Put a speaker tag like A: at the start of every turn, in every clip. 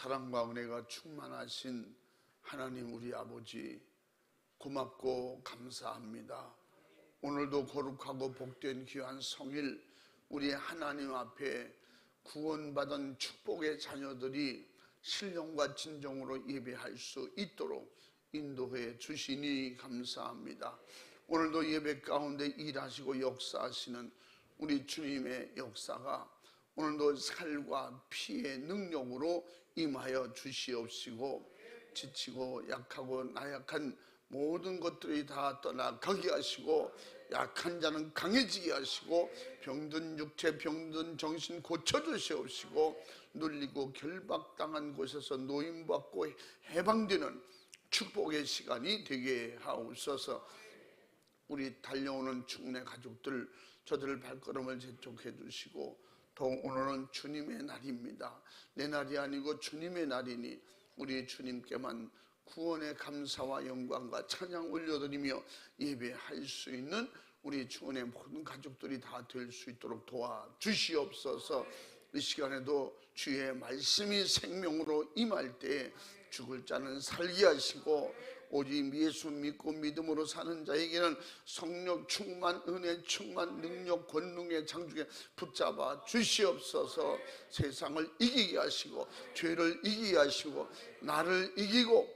A: 사랑과 은혜가 충만하신 하나님 우리 아버지, 고맙고 감사합니다. 오늘도 거룩하고 복된 귀한 성일, 우리 하나님 앞에 구원받은 축복의 자녀들이 신령과 진정으로 예배할 수 있도록 인도해 주시니 감사합니다. 오늘도 예배 가운데 일하시고 역사하시는 우리 주님의 역사가 오늘도 살과 피의 능력으로 임하여 주시옵시고, 지치고 약하고 나약한 모든 것들이 다 떠나가게 하시고, 약한 자는 강해지게 하시고, 병든 육체 병든 정신 고쳐주시옵시고, 눌리고 결박당한 곳에서 노임받고 해방되는 축복의 시간이 되게 하옵소서. 우리 달려오는 충내 가족들, 저들 발걸음을 재촉해 주시고, 더욱 오늘은 주님의 날입니다. 내 날이 아니고 주님의 날이니 우리 주님께만 구원의 감사와 영광과 찬양 올려드리며 예배할 수 있는 우리 주원의 모든 가족들이 다 될 수 있도록 도와주시옵소서. 이 시간에도 주의 말씀이 생명으로 임할 때 죽을 자는 살게 하시고, 오직 예수 믿고 믿음으로 사는 자에게는 성령 충만, 은혜 충만, 능력 권능의 장중에 붙잡아 주시옵소서. 세상을 이기게 하시고, 죄를 이기게 하시고, 나를 이기고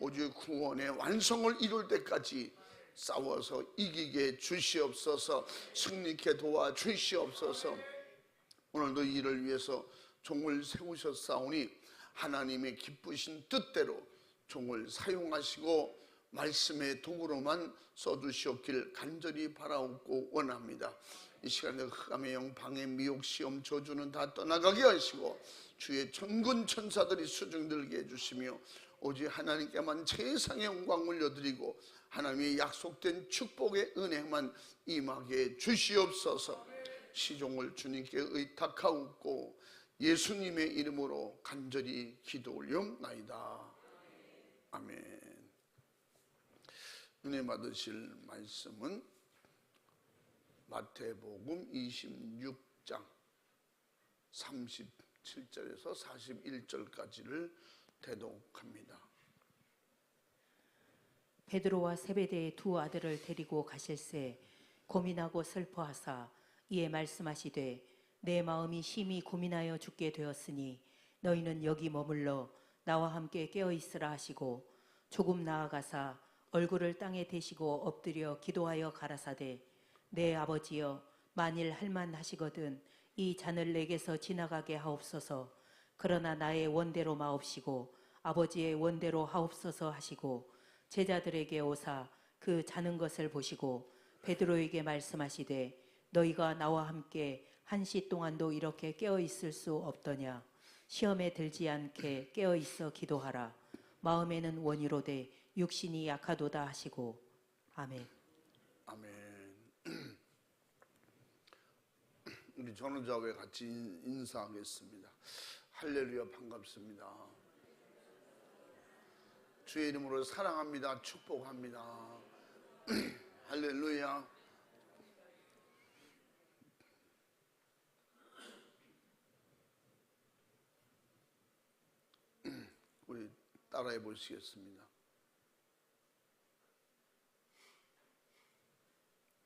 A: 오직 구원의 완성을 이룰 때까지 싸워서 이기게 주시옵소서. 승리케 도와주시옵소서. 오늘도 이를 위해서 종을 세우셨사오니 하나님의 기쁘신 뜻대로 종을 사용하시고 말씀의 도구로만 써주시옵길 간절히 바라옵고 원합니다. 이 시간에 흑암의 영, 방해, 미혹, 시험, 저주는 다 떠나가게 하시고, 주의 천군 천사들이 수중들게 해주시며, 오직 하나님께만 최상의 영광 올려드리고 하나님의 약속된 축복의 은혜만 임하게 주시옵소서. 시종을 주님께 의탁하옵고 예수님의 이름으로 간절히 기도 올려옵나이다. 아멘. 은혜 받으실 말씀은 마태복음 26장 37절에서 41절까지를 대독합니다.
B: 베드로와 세베대의 두 아들을 데리고 가실새 고민하고 슬퍼하사 이에 말씀하시되, 내 마음이 심히 고민하여 죽게 되었으니 너희는 여기 머물러 나와 함께 깨어있으라 하시고, 조금 나아가사 얼굴을 땅에 대시고 엎드려 기도하여 가라사대, 내 아버지여, 만일 할만하시거든 이 잔을 내게서 지나가게 하옵소서. 그러나 나의 원대로 마옵시고 아버지의 원대로 하옵소서 하시고, 제자들에게 오사 그 자는 것을 보시고 베드로에게 말씀하시되, 너희가 나와 함께 한시 동안도 이렇게 깨어있을 수 없더냐. 시험에 들지 않게 깨어있어 기도하라. 마음에는 원이로되 육신이 약하도다 하시고. 아멘.
A: 아멘. 우리 전우자회 같이 인사하겠습니다. 할렐루야, 반갑습니다. 주의 이름으로 사랑합니다. 축복합니다. 할렐루야. 우리 따라해 보시겠습니다.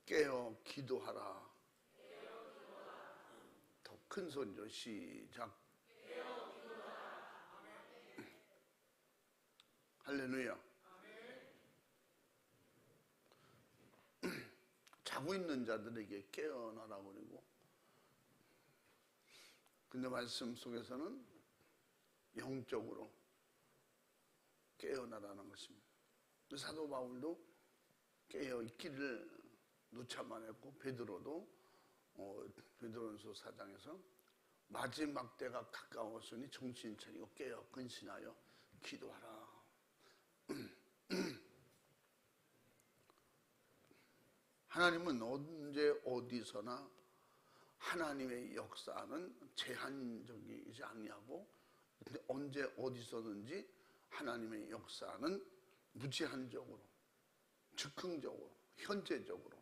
A: 깨어 기도하라. 더 큰 소리로 시작. 할렐루야. 자고 있는 자들에게 깨어나라고 그러고, 근데 말씀 속에서는 영적으로 깨어나라는 것입니다. 사도 바울도 깨어 있기를 누차만 했고, 베드로도 베드로전서 4장에서 마지막 때가 가까웠으니 정신 차리고 깨어 근신하여 기도하라. 하나님은 언제 어디서나 하나님의 역사는 제한적이지 아니하고, 언제 어디서든지 하나님의 역사는 무제한적으로, 즉흥적으로, 현재적으로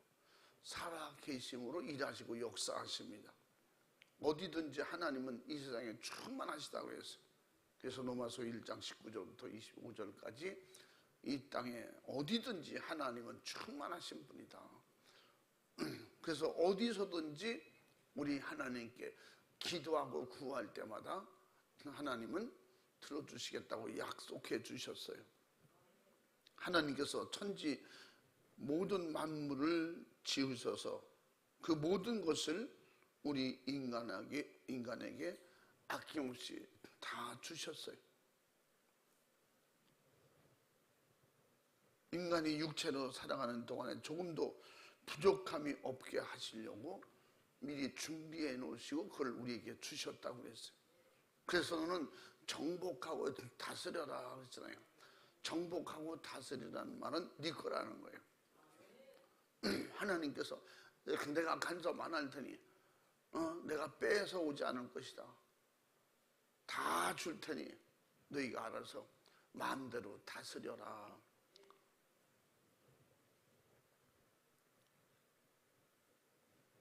A: 살아계심으로 일하시고 역사하십니다. 어디든지 하나님은 이 세상에 충만하시다고 했어요. 그래서 로마서 1장 19절부터 25절까지 이 땅에 어디든지 하나님은 충만하신 분이다. 그래서 어디서든지 우리 하나님께 기도하고 구할 때마다 하나님은 들어주시겠다고 약속해 주셨어요. 하나님께서 천지 모든 만물을 지으셔서 그 모든 것을 우리 인간에게 아낌없이 다 주셨어요. 인간이 육체로 살아가는 동안에 조금도 부족함이 없게 하시려고 미리 준비해 놓으시고 그걸 우리에게 주셨다고 그랬어요. 그래서 너는 정복하고 다스려라 그랬잖아요. 정복하고 다스리라는 말은 네 거라는 거예요. 하나님께서 내가 간섭 안 할 테니 내가 빼서 오지 않을 것이다. 다 줄 테니 너희가 알아서 마음대로 다스려라.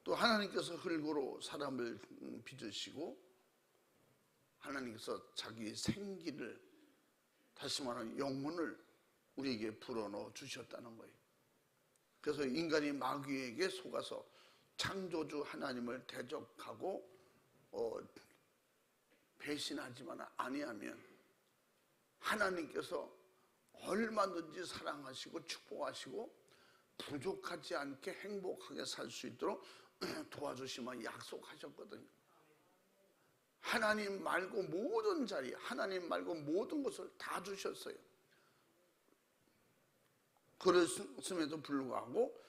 A: 또 하나님께서 흙으로 사람을 빚으시고 하나님께서 자기 생기를, 다시 말하면 영혼을 우리에게 불어넣어 주셨다는 거예요. 그래서 인간이 마귀에게 속아서 창조주 하나님을 대적하고 배신하지만 아니하면 하나님께서 얼마든지 사랑하시고 축복하시고 부족하지 않게 행복하게 살 수 있도록 도와주시면 약속하셨거든요. 하나님 말고 모든 자리, 하나님 말고 모든 것을 다 주셨어요. 그랬음에도 불구하고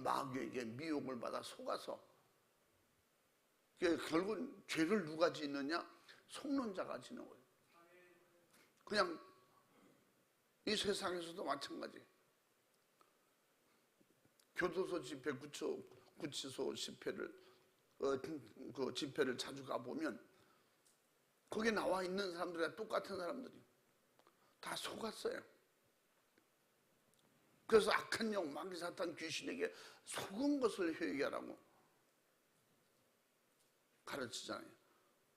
A: 마귀에게 미혹을 받아 속아서, 결국은 죄를 누가 짓느냐? 속는 자가 짓는 거예요. 그냥 이 세상에서도 마찬가지. 교도소 집회, 구치소 집회를 그 집회를 자주 가보면 거기 나와 있는 사람들과 똑같은 사람들이 다 속았어요. 그래서 악한 영, 마귀, 사탄, 귀신에게 속은 것을 회개하라고 가르치잖아요.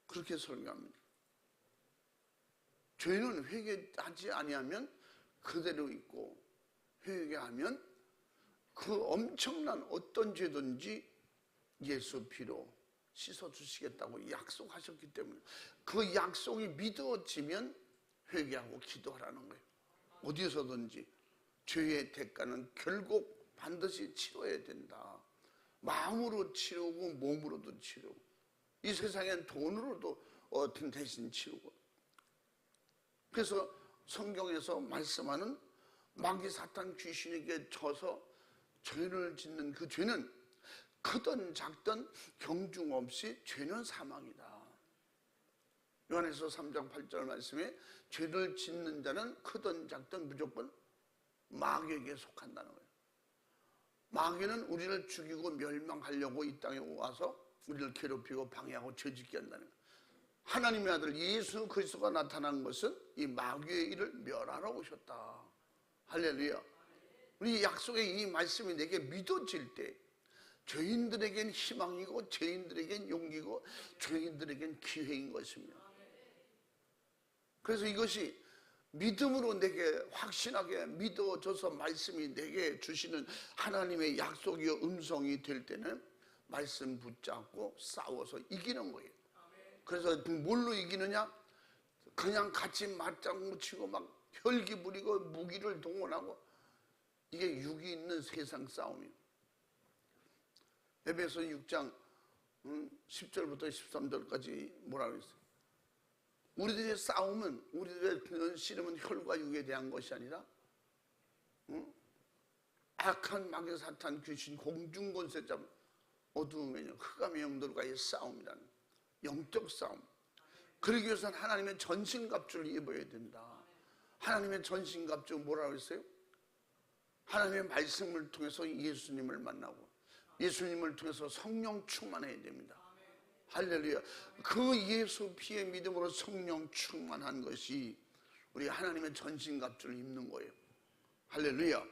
A: 그렇게 설교합니다. 죄는 회개하지 아니하면 그대로 있고, 회개하면 그 엄청난 어떤 죄든지 예수 피로 씻어주시겠다고 약속하셨기 때문에 그 약속이 믿어지면 회개하고 기도하라는 거예요. 어디서든지 죄의 대가는 결국 반드시 치러야 된다. 마음으로 치르고 몸으로도 치르고, 이 세상엔 돈으로도 대신 치르고. 그래서 성경에서 말씀하는 마귀, 사탄, 귀신에게 져서 죄를 짓는 그 죄는 크든 작든 경중 없이 죄는 사망이다. 요한에서 3장 8절 말씀에 죄를 짓는 자는 크든 작든 무조건 마귀에게 속한다는 거예요. 마귀는 우리를 죽이고 멸망하려고 이 땅에 와서 우리를 괴롭히고 방해하고 죄짓게 한다는 거예요. 하나님의 아들 예수 그리스도가 나타난 것은 이 마귀의 일을 멸하러 오셨다. 할렐루야. 우리 약속의 이 말씀이 내게 믿어질 때 죄인들에겐 희망이고 죄인들에겐 용기고 죄인들에겐 기회인 것입니다. 그래서 이것이 믿음으로 내게 확신하게 믿어져서 말씀이 내게 주시는 하나님의 약속이요 음성이 될 때는 말씀 붙잡고 싸워서 이기는 거예요. 그래서 뭘로 이기느냐? 그냥 같이 맞장구 치고 막 혈기 부리고 무기를 동원하고, 이게 육이 있는 세상 싸움이에요. 에베소 6장 10절부터 13절까지 뭐라고 했어요? 우리들의 싸움은, 우리들의 씨름은 혈과 육에 대한 것이 아니라 악한 마귀, 사탄, 귀신, 공중권세자, 어두움의 영, 흑암의 영들과의 싸움이라는 영적 싸움. 그러기 위해서는 하나님의 전신갑주를 입어야 된다. 하나님의 전신갑주 뭐라고 했어요? 하나님의 말씀을 통해서 예수님을 만나고 예수님을 통해서 성령 충만해야 됩니다. 할렐루야. 그 예수 피의 믿음으로 성령 충만한 것이 우리 하나님의 전신갑주를 입는 거예요. 할렐루야.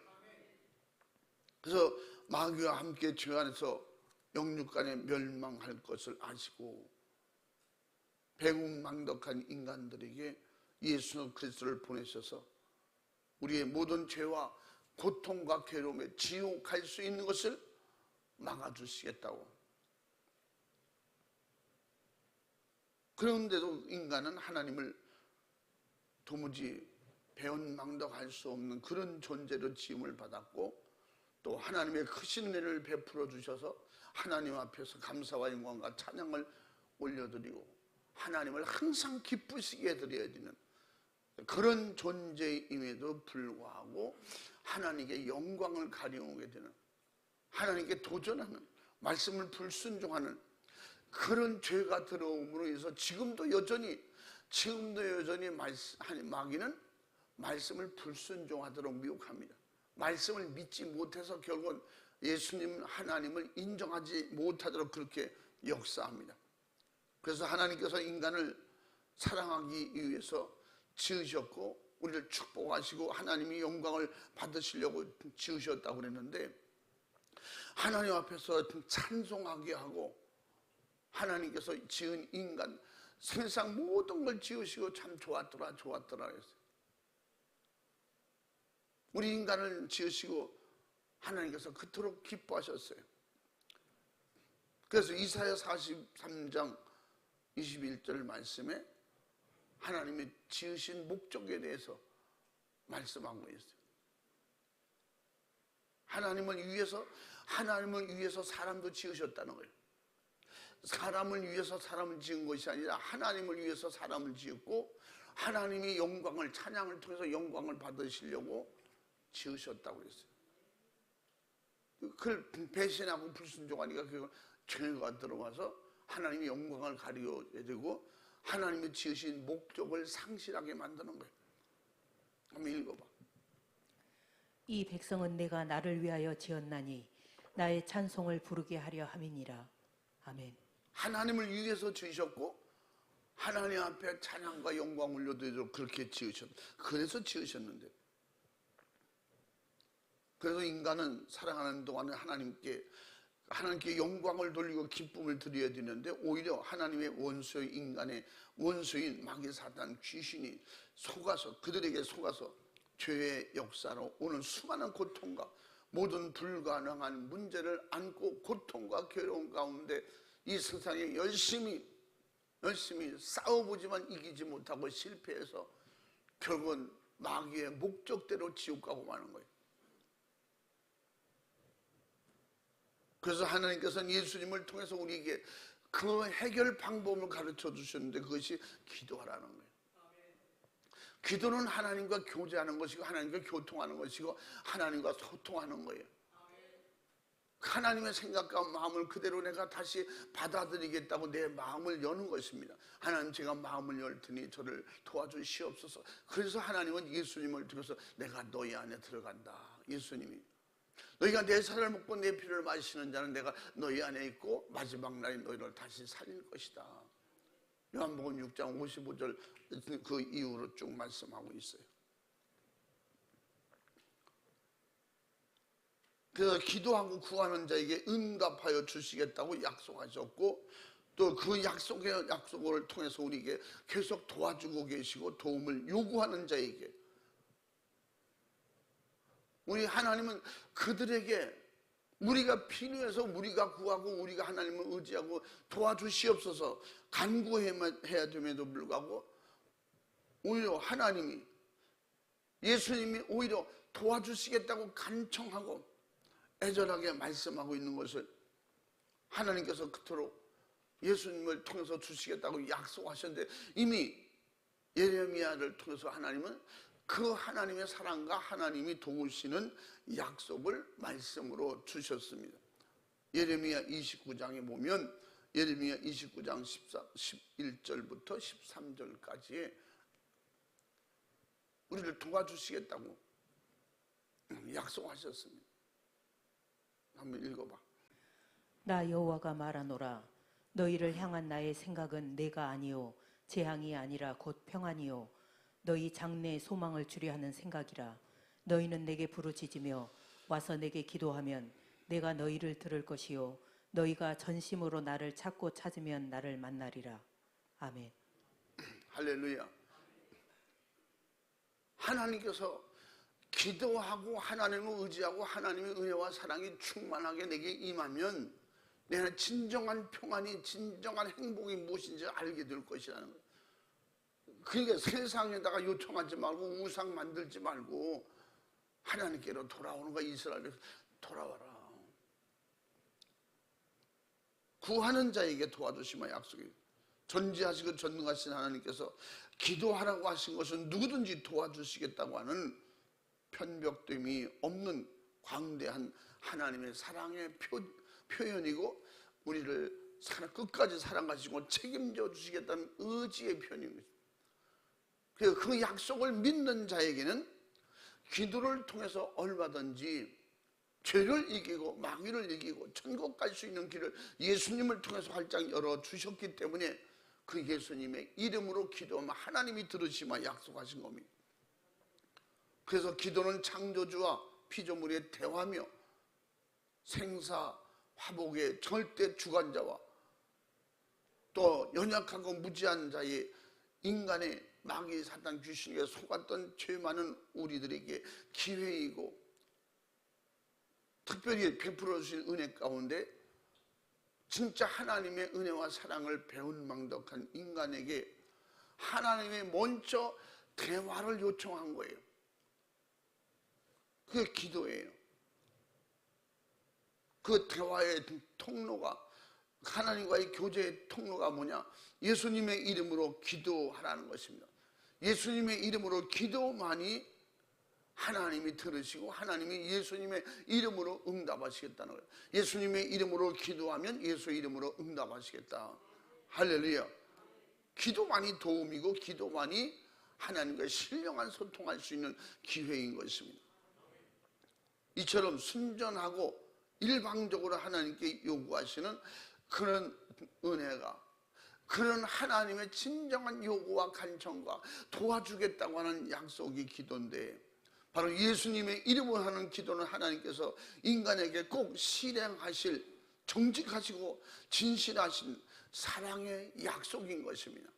A: 그래서 마귀와 함께 죄 안에서 영육간에 멸망할 것을 아시고 배은망덕한 인간들에게 예수 그리스도를 보내셔서 우리의 모든 죄와 고통과 괴로움에 지옥할 수 있는 것을 막아주시겠다고. 그런데도 인간은 하나님을 도무지 배은망덕할 수 없는 그런 존재로 지음을 받았고, 또 하나님의 크신 은혜를 베풀어 주셔서 하나님 앞에서 감사와 영광과 찬양을 올려드리고 하나님을 항상 기쁘시게 해드려야 되는 그런 존재임에도 불구하고 하나님께 영광을 가려오게 되는, 하나님께 도전하는, 말씀을 불순종하는 그런 죄가 들어옴으로 인해서 지금도 여전히 마귀는 말씀을 불순종하도록 미혹합니다. 말씀을 믿지 못해서 결국은 예수님 하나님을 인정하지 못하도록 그렇게 역사합니다. 그래서 하나님께서 인간을 사랑하기 위해서 지으셨고 우리를 축복하시고 하나님이 영광을 받으시려고 지으셨다고 그랬는데, 하나님 앞에서 찬송하게 하고 하나님께서 지은 인간, 세상 모든 걸 지으시고 참 좋았더라 했어요. 우리 인간을 지으시고 하나님께서 그토록 기뻐하셨어요. 그래서 이사야 43장 21절 말씀에 하나님이 지으신 목적에 대해서 말씀한 거였어요. 하나님을 위해서 사람도 지으셨다는 거예요. 사람을 위해서 사람을 지은 것이 아니라 하나님을 위해서 사람을 지었고, 하나님이 영광을, 찬양을 통해서 영광을 받으시려고 지으셨다고 했어요. 그걸 배신하고 불순종하니까 그 죄가 들어와서 하나님이 영광을 가려야 되고 하나님이 지으신 목적을 상실하게 만드는 거예요. 한번 읽어봐.
B: 이 백성은 내가 나를 위하여 지었나니 나의 찬송을 부르게 하려 함이니라. 아멘.
A: 하나님을 위해서 지으셨고 하나님 앞에 찬양과 영광 올려드리도록 그렇게 그래서 지으셨는데, 그래서 인간은 살아가는 동안에 하나님께 영광을 돌리고 기쁨을 드려야 되는데, 오히려 하나님의 원수의 인간의 원수인 마귀 사단 귀신이 그들에게 속아서 죄의 역사로 오는 수많은 고통과 모든 불가능한 문제를 안고 고통과 괴로움 가운데 이 세상에 열심히 싸워보지만 이기지 못하고 실패해서 결국은 마귀의 목적대로 지옥 가고 마는 거예요. 그래서 하나님께서는 예수님을 통해서 우리에게 그 해결 방법을 가르쳐 주셨는데, 그것이 기도하라는 거예요. 기도는 하나님과 교제하는 것이고 하나님과 교통하는 것이고 하나님과 소통하는 거예요. 하나님의 생각과 마음을 그대로 내가 다시 받아들이겠다고 내 마음을 여는 것입니다. 하나님, 제가 마음을 열 테니 저를 도와주시옵소서. 그래서 하나님은 예수님을 통해서 내가 너희 안에 들어간다. 예수님이 너희가 내 살을 먹고 내 피를 마시는 자는 내가 너희 안에 있고 마지막 날에 너희를 다시 살릴 것이다. 요한복음 6장 55절 그 이후로 쭉 말씀하고 있어요. 그래서 기도하고 구하는 자에게 응답하여 주시겠다고 약속하셨고, 또 그 약속을 통해서 우리에게 계속 도와주고 계시고 도움을 요구하는 자에게, 우리 하나님은 그들에게 우리가 필요해서 우리가 구하고 우리가 하나님을 의지하고 도와주시옵소서 간구해야 됨에도 불구하고 오히려 하나님이, 예수님이 오히려 도와주시겠다고 간청하고 애절하게 말씀하고 있는 것을 하나님께서 그토록 예수님을 통해서 주시겠다고 약속하셨는데, 이미 예레미야를 통해서 하나님은 그 하나님의 사랑과 하나님이 도우시는 약속을 말씀으로 주셨습니다. 예레미야 29장에 보면 예레미야 29장 11절부터 13절까지에 우리를 도와주시겠다고 약속하셨습니다. 한번 읽어봐.
B: 나 여호와가 말하노라. 너희를 향한 나의 생각은 내가 아니요 재앙이 아니라 곧 평안이요 너희 장래에 소망을 주려 하는 생각이라. 너희는 내게 부르짖으며 와서 내게 기도하면 내가 너희를 들을 것이요 너희가 전심으로 나를 찾고 찾으면 나를 만나리라. 아멘.
A: 할렐루야. 하나님께서 기도하고 하나님을 의지하고 하나님의 은혜와 사랑이 충만하게 내게 임하면 내가 진정한 평안이, 진정한 행복이 무엇인지 알게 될 것이라는 거예요. 그러니까 세상에다가 요청하지 말고 우상 만들지 말고 하나님께로 돌아오는 거야. 이스라엘에서 돌아와라. 구하는 자에게 도와주시면 약속이에요. 전지하시고 전능하신 하나님께서 기도하라고 하신 것은 누구든지 도와주시겠다고 하는 편벽됨이 없는 광대한 하나님의 사랑의 표현이고 우리를 끝까지 사랑하시고 책임져 주시겠다는 의지의 표현인 거죠. 그래서 그 약속을 믿는 자에게는 기도를 통해서 얼마든지 죄를 이기고 마귀를 이기고 천국 갈 수 있는 길을 예수님을 통해서 활짝 열어주셨기 때문에 그 예수님의 이름으로 기도하면 하나님이 들으시마 약속하신 겁니다. 그래서 기도는 창조주와 피조물의 대화며 생사 화복의 절대 주관자와 또 연약하고 무지한 자의 인간의 마귀 사탄 귀신에게 속았던 죄 많은 우리들에게 기회이고 특별히 베풀어 주신 은혜 가운데 진짜 하나님의 은혜와 사랑을 배은망덕한 인간에게 하나님이 먼저 대화를 요청한 거예요. 그게 기도예요. 그 대화의 통로가, 하나님과의 교제의 통로가 뭐냐? 예수님의 이름으로 기도하라는 것입니다. 예수님의 이름으로 기도만이 하나님이 들으시고 하나님이 예수님의 이름으로 응답하시겠다는 거예요. 예수님의 이름으로 기도하면 예수의 이름으로 응답하시겠다. 할렐루야. 기도만이 도움이고 기도만이 하나님과 신령한 소통할 수 있는 기회인 것입니다. 이처럼 순전하고 일방적으로 하나님께 요구하시는 그런 은혜가, 그런 하나님의 진정한 요구와 간청과 도와주겠다고 하는 약속이 기도인데, 바로 예수님의 이름으로 하는 기도는 하나님께서 인간에게 꼭 실행하실 정직하시고 진실하신 사랑의 약속인 것입니다.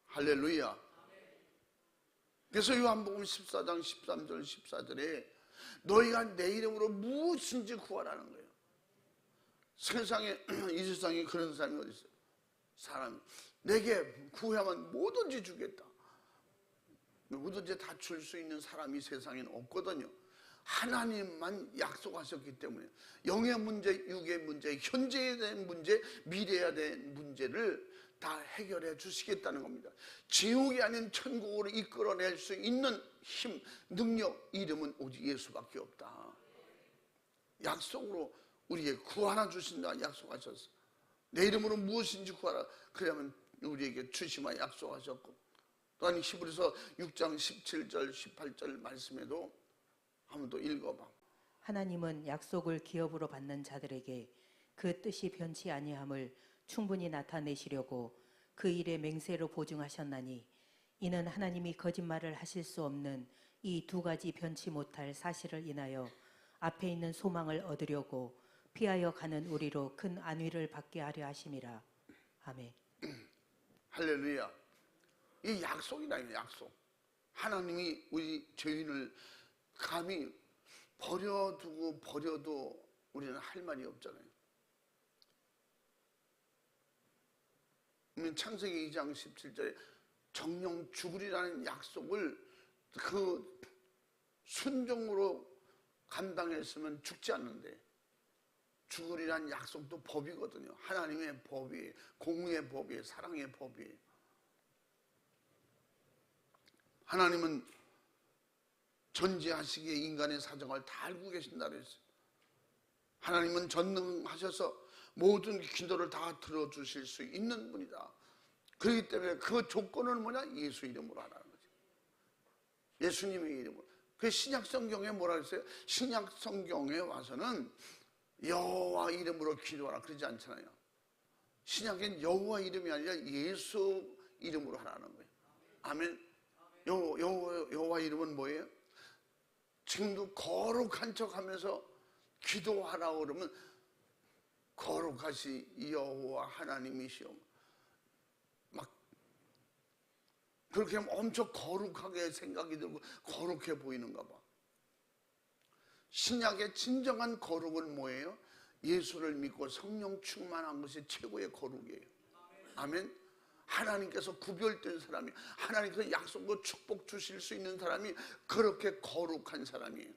A: 할렐루야. 그래서 요한복음 14장 13절 14절에 너희가 내 이름으로 무엇인지 구하라는 거예요. 세상에, 이 세상에 그런 사람이 어디 있어요? 사람, 내게 구하면 뭐든지 주겠다. 누구든지 다 줄 수 있는 사람이 세상에는 없거든요. 하나님만 약속하셨기 때문에 영의 문제, 육의 문제, 현재에 대한 문제, 미래에 대한 문제를 다 해결해 주시겠다는 겁니다. 지옥이 아닌 천국으로 이끌어낼 수 있는 힘, 능력, 이름은 오직 예수밖에 없다. 약속으로 우리에게 구하나 주신다 약속하셨어. 내 이름으로 무엇인지 구하라. 그러면 우리에게 주시마 약속하셨고, 또한 히브리서 6장 17절 18절 말씀에도 한번 더 읽어봐.
B: 하나님은 약속을 기업으로 받는 자들에게 그 뜻이 변치 아니함을 충분히 나타내시려고 그 일에 맹세로 보증하셨나니, 이는 하나님이 거짓말을 하실 수 없는 이 두 가지 변치 못할 사실을 인하여 앞에 있는 소망을 얻으려고 피하여 가는 우리로 큰 안위를 받게 하려 하심이라. 아멘.
A: 할렐루야. 이 약속이다, 약속. 하나님이 우리 죄인을 감히 버려두고 버려도 우리는 할 말이 없잖아요. 창세기 2장 17절에 정령 죽으리라는 약속을 그 순종으로 감당했으면 죽지 않는데, 죽으리라는 약속도 법이거든요. 하나님의 법이, 공의의 법이, 사랑의 법이. 하나님은 전지하시기에 인간의 사정을 다 알고 계신다고 했어요. 하나님은 전능하셔서 모든 기도를 다 들어주실 수 있는 분이다. 그렇기 때문에 그 조건은 뭐냐? 예수 이름으로 하라는 거죠. 예수님의 이름으로. 그 신약 성경에 뭐라 그랬어요? 신약 성경에 와서는 여호와 이름으로 기도하라 그러지 않잖아요. 신약엔 여호와 이름이 아니라 예수 이름으로 하라는 거예요. 아멘. 여호와 이름은 뭐예요? 지금도 거룩한 척하면서 기도하라고 그러면 거룩하시 여호와 하나님이시오. 막 그렇게 하면 엄청 거룩하게 생각이 들고 거룩해 보이는가 봐. 신약의 진정한 거룩은 뭐예요? 예수를 믿고 성령 충만한 것이 최고의 거룩이에요. 아멘. 하나님께서 구별된 사람이, 하나님께서 약속과 축복 주실 수 있는 사람이 그렇게 거룩한 사람이에요.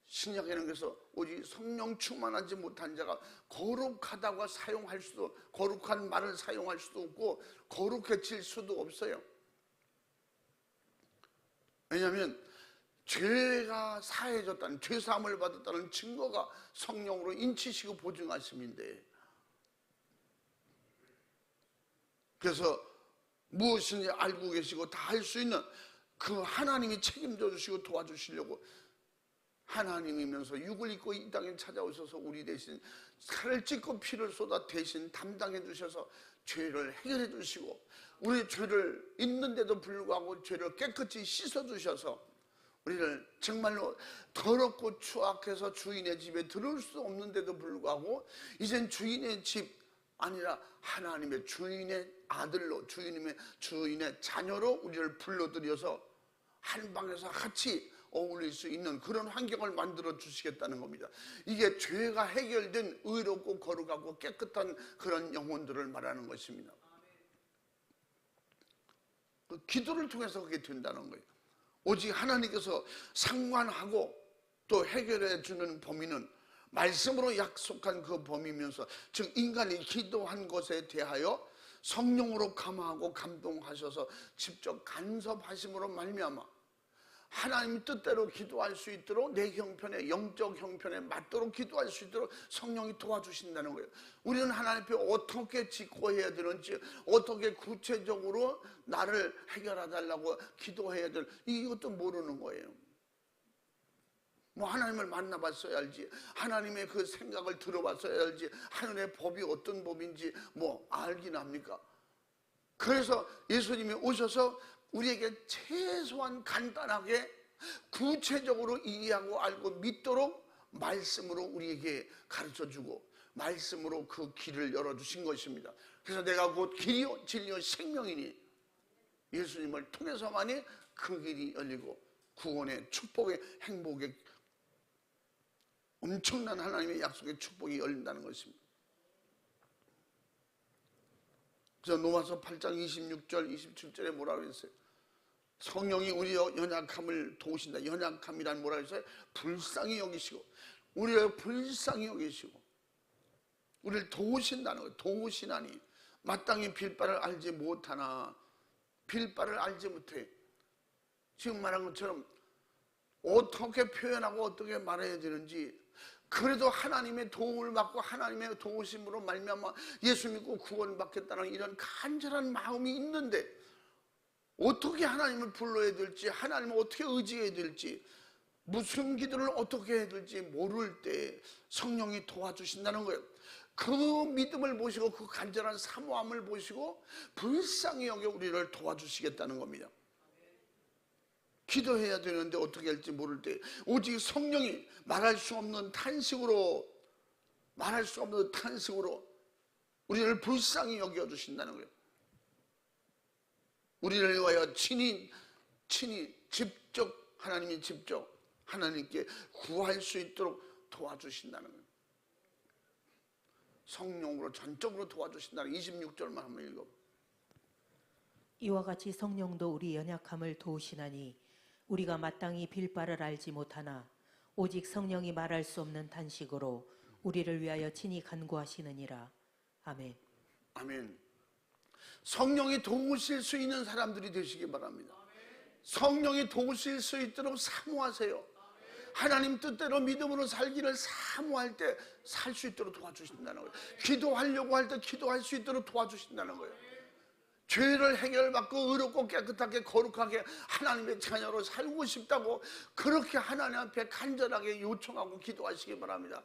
A: 신약에는 그래서 오직 성령 충만하지 못한 자가 거룩하다고 사용할 수도, 거룩한 말을 사용할 수도 없고 거룩해질 수도 없어요. 왜냐하면 죄가 사해졌다는, 죄사함을 받았다는 증거가 성령으로 인치시고 보증하심인데, 그래서 무엇인지 알고 계시고 다 할 수 있는 그 하나님이 책임져 주시고 도와주시려고 하나님이면서 육을 입고 이 땅에 찾아오셔서 우리 대신 살을 찢고 피를 쏟아 대신 담당해 주셔서 죄를 해결해 주시고, 우리 죄를 있는데도 불구하고 죄를 깨끗이 씻어 주셔서 우리를 정말로 더럽고 추악해서 주인의 집에 들어올 수 없는데도 불구하고 이젠 주인의 집 아니라 하나님의 주인의 아들로, 주인의 자녀로 우리를 불러들여서 한 방에서 같이 어울릴 수 있는 그런 환경을 만들어 주시겠다는 겁니다. 이게 죄가 해결된 의롭고 거룩하고 깨끗한 그런 영혼들을 말하는 것입니다. 그 기도를 통해서 그게 된다는 거예요. 오직 하나님께서 상관하고 또 해결해 주는 범위는 말씀으로 약속한 그 범위면서, 즉 인간이 기도한 것에 대하여 성령으로 감화하고 감동하셔서 직접 간섭하심으로 말미암아 하나님 뜻대로 기도할 수 있도록 내 형편에, 영적 형편에 맞도록 기도할 수 있도록 성령이 도와주신다는 거예요. 우리는 하나님 앞에 어떻게 직고해야 되는지, 어떻게 구체적으로 나를 해결해달라고 기도해야 될, 이것도 모르는 거예요. 뭐 하나님을 만나봤어야 알지, 하나님의 그 생각을 들어봤어야 알지, 하늘의 법이 어떤 법인지 뭐 알긴 합니까? 그래서 예수님이 오셔서 우리에게 최소한 간단하게 구체적으로 이해하고 알고 믿도록 말씀으로 우리에게 가르쳐주고 말씀으로 그 길을 열어주신 것입니다. 그래서 내가 곧 길이요 진리요 생명이니 예수님을 통해서만이 그 길이 열리고 구원의 축복의 행복의 엄청난 하나님의 약속의 축복이 열린다는 것입니다. 그래서 로마서 8장 26절 27절에 뭐라고 했어요? 성령이 우리의 연약함을 도우신다. 연약함이란 뭐라고 했어요? 불쌍히 여기시고, 우리를 불쌍히 여기시고 우리를 도우신다는 거예요. 도우시나니 마땅히 빌 바를 알지 못하나, 빌 바를 알지 못해. 지금 말한 것처럼 어떻게 표현하고 어떻게 말해야 되는지, 그래도 하나님의 도움을 받고 하나님의 도우심으로 말미암아 예수 믿고 구원받겠다는 이런 간절한 마음이 있는데 어떻게 하나님을 불러야 될지, 하나님을 어떻게 의지해야 될지, 무슨 기도를 어떻게 해야 될지 모를 때 성령이 도와주신다는 거예요. 그 믿음을 보시고 그 간절한 사모함을 보시고 불쌍히 여겨 우리를 도와주시겠다는 겁니다. 기도해야 되는데 어떻게 할지 모를 때 오직 성령이 말할 수 없는 탄식으로 우리를 불쌍히 여겨주신다는 거예요. 우리를 위하여 친히 직접 하나님께 구할 수 있도록 도와주신다는 거예요. 성령으로 전적으로 도와주신다는 26절만 한번 읽어봐.
B: 이와 같이 성령도 우리 연약함을 도우시나니 우리가 마땅히 빌 바를 알지 못하나 오직 성령이 말할 수 없는 탄식으로 우리를 위하여 친히 간구하시느니라. 아멘.
A: 아멘. 성령이 도우실 수 있는 사람들이 되시기 바랍니다. 성령이 도우실 수 있도록 사모하세요. 하나님 뜻대로 믿음으로 살기를 사모할 때 살 수 있도록 도와주신다는 거예요. 기도하려고 할 때 기도할 수 있도록 도와주신다는 거예요. 죄를 해결받고 의롭고 깨끗하게 거룩하게 하나님의 자녀로 살고 싶다고 그렇게 하나님 앞에 간절하게 요청하고 기도하시기 바랍니다.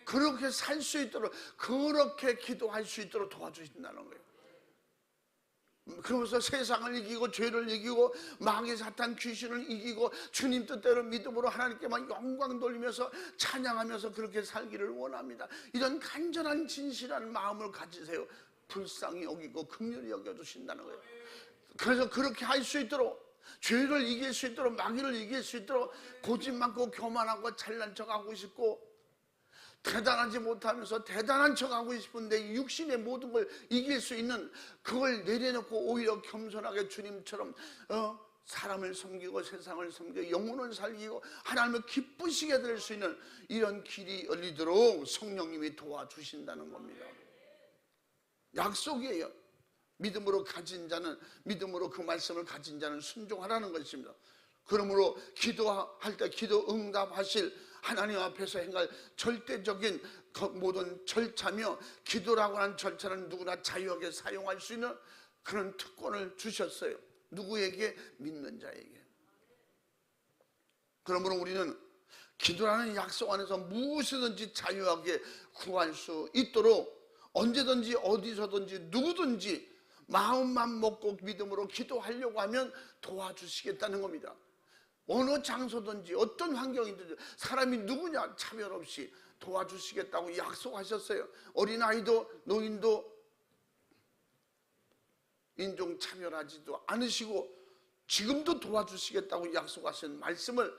A: 그렇게 살 수 있도록, 그렇게 기도할 수 있도록 도와주신다는 거예요. 그러면서 세상을 이기고 죄를 이기고 마귀 사탄 귀신을 이기고 주님 뜻대로 믿음으로 하나님께만 영광 돌리면서 찬양하면서 그렇게 살기를 원합니다. 이런 간절한 진실한 마음을 가지세요. 불쌍히 여기고 긍휼히 여겨주신다는 거예요. 그래서 그렇게 할 수 있도록, 죄를 이길 수 있도록, 마귀를 이길 수 있도록 고집 많고 교만하고 잘난 척하고 싶고 대단하지 못하면서 대단한 척하고 싶은데 육신의 모든 걸 이길 수 있는, 그걸 내려놓고 오히려 겸손하게 주님처럼 사람을 섬기고 세상을 섬기고 영혼을 살리고 하나님을 기쁘시게 될 수 있는 이런 길이 열리도록 성령님이 도와주신다는 겁니다. 약속이에요. 믿음으로 가진 자는, 믿음으로 그 말씀을 가진 자는 순종하라는 것입니다. 그러므로 기도할 때 기도 응답하실 하나님 앞에서 행할 절대적인 모든 절차며, 기도라고 하는 절차는 누구나 자유하게 사용할 수 있는 그런 특권을 주셨어요. 누구에게? 믿는 자에게. 그러므로 우리는 기도라는 약속 안에서 무엇이든지 자유하게 구할 수 있도록 언제든지 어디서든지 누구든지 마음만 먹고 믿음으로 기도하려고 하면 도와주시겠다는 겁니다. 어느 장소든지 어떤 환경이든지 사람이 누구냐 차별 없이 도와주시겠다고 약속하셨어요. 어린아이도 노인도 인종차별하지도 않으시고 지금도 도와주시겠다고 약속하신 말씀을,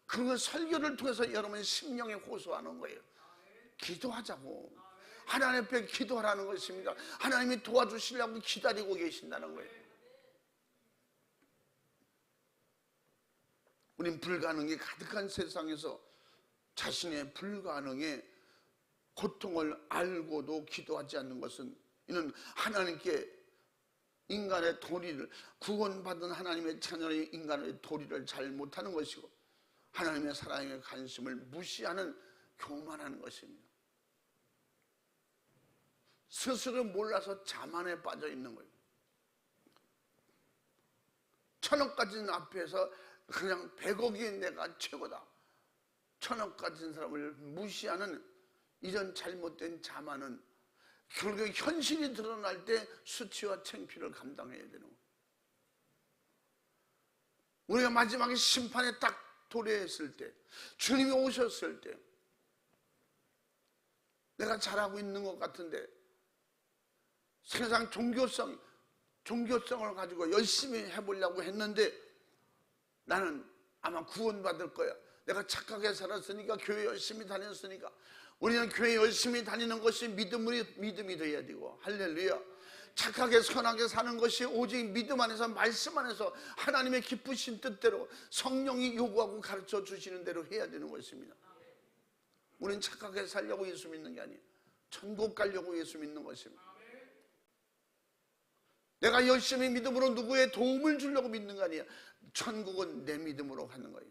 A: 그 설교를 통해서 여러분 심령에 호소하는 거예요. 기도하자고, 하나님 앞에 기도하라는 것입니다. 하나님이 도와주시려고 기다리고 계신다는 거예요. 우린 불가능이 가득한 세상에서 자신의 불가능의 고통을 알고도 기도하지 않는 것은, 이는 하나님께 인간의 도리를, 구원받은 하나님의 자녀의 인간의 도리를 잘 못하는 것이고 하나님의 사랑의 관심을 무시하는 교만한 것입니다. 스스로 몰라서 자만에 빠져 있는 거예요. 1,000억 가진 앞에서 그냥 100억이 내가 최고다, 1,000억 가진 사람을 무시하는 이런 잘못된 자만은 결국 현실이 드러날 때 수치와 창피를 감당해야 되는 거예요. 우리가 마지막에 심판에 딱 도래했을 때, 주님이 오셨을 때 내가 잘하고 있는 것 같은데 세상 종교성을 가지고 열심히 해보려고 했는데 나는 아마 구원받을 거야. 내가 착하게 살았으니까, 교회 열심히 다녔으니까. 우리는 교회 열심히 다니는 것이 믿음이 되어야 되고, 할렐루야. 착하게 선하게 사는 것이 오직 믿음 안에서, 말씀 안에서 하나님의 기쁘신 뜻대로 성령이 요구하고 가르쳐 주시는 대로 해야 되는 것입니다. 우리는 착하게 살려고 예수 믿는 게 아니에요. 천국 가려고 예수 믿는 것입니다. 내가 열심히 믿음으로 누구의 도움을 주려고 믿는 거 아니에요. 천국은 내 믿음으로 가는 거예요.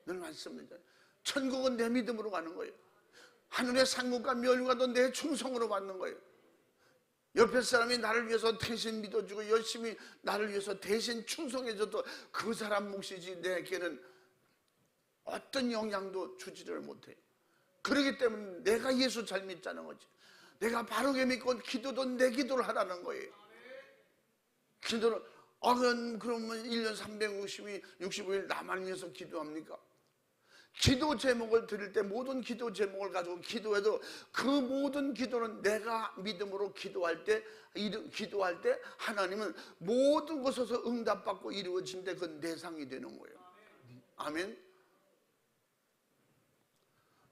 A: 늘 말씀드리잖아요. 천국은 내 믿음으로 가는 거예요. 하늘의 상급과 면류관도 내 충성으로 받는 거예요. 옆에 사람이 나를 위해서 대신 믿어주고 열심히 나를 위해서 대신 충성해줘도 그 사람 몫이지 내게는 어떤 영향도 주지를 못해요. 그렇기 때문에 내가 예수 잘 믿자는 거지. 내가 바르게 믿고 기도도 내 기도를 하라는 거예요. 기도를 그러면 1년 365일 나만 위해서 기도합니까? 기도 제목을 드릴 때 모든 기도 제목을 가지고 기도해도 그 모든 기도는 내가 믿음으로 기도할 때 하나님은 모든 것에서 응답받고 이루어진데 그건 내상이 되는 거예요. 아멘.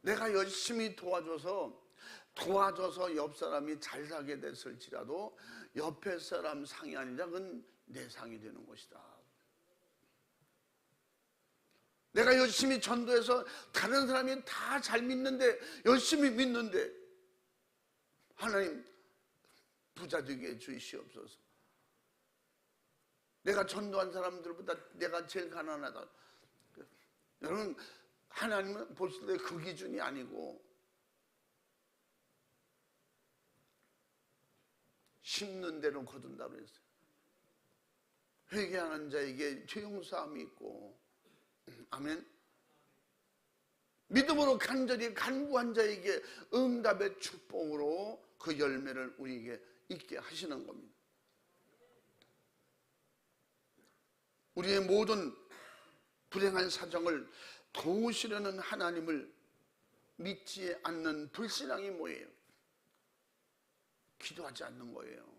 A: 내가 열심히 도와줘서 옆 사람이 잘 살게 됐을지라도 옆에 사람 상이 아니라 그건 내 상이 되는 것이다. 내가 열심히 전도해서 다른 사람이 다 잘 믿는데, 열심히 믿는데 하나님 부자 되게 해주시옵소서. 내가 전도한 사람들보다 내가 제일 가난하다. 여러분, 하나님은 보실 때 그 기준이 아니고 심는 대로 거둔다고 했어요. 회개하는 자에게 죄 용서함이 있고, 아멘. 믿음으로 간절히 간구한 자에게 응답의 축복으로 그 열매를 우리에게 있게 하시는 겁니다. 우리의 모든 불행한 사정을 도우시려는 하나님을 믿지 않는 불신앙이 뭐예요? 기도하지 않는 거예요.